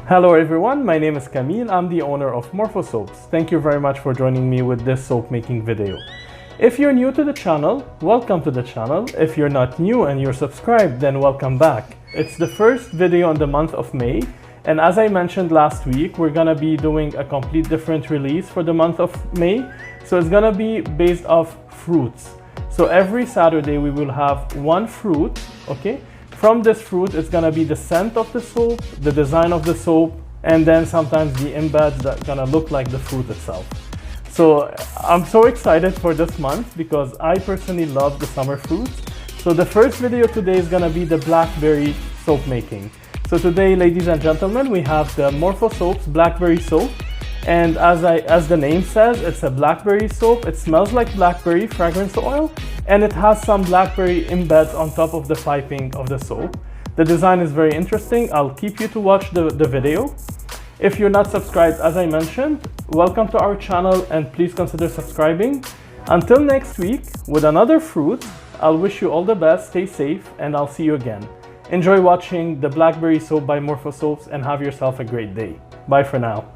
Hello everyone, my name is Camille. I'm the owner of Morfosoaps. Thank you very much for joining me with this soap making video. If you're new to the channel, welcome to the channel. If you're not new and you're subscribed, then welcome back. It's the first video on the month of May, and as I mentioned last week, we're gonna be doing a complete different release for the month of May. So it's gonna be based off fruits. So every Saturday we will have one fruit, okay? From this fruit, it's gonna be the scent of the soap, the design of the soap, and then sometimes the embeds that gonna look like the fruit itself. So I'm so excited for this month because I personally love the summer fruits. So the first video today is gonna be the blackberry soap making. So today, ladies and gentlemen, we have the Morfosoaps Blackberry Soap. And as the name says, it's a blackberry soap. It smells like blackberry fragrance oil, and it has some blackberry embeds on top of the piping of the soap. The design is very interesting. I'll keep you to watch the video. If you're not subscribed, as I mentioned, welcome to our channel and please consider subscribing. Until next week with another fruit, I'll wish you all the best, stay safe, and I'll see you again. Enjoy watching the Blackberry Soap by Morfosoaps and have yourself a great day. Bye for now.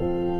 you.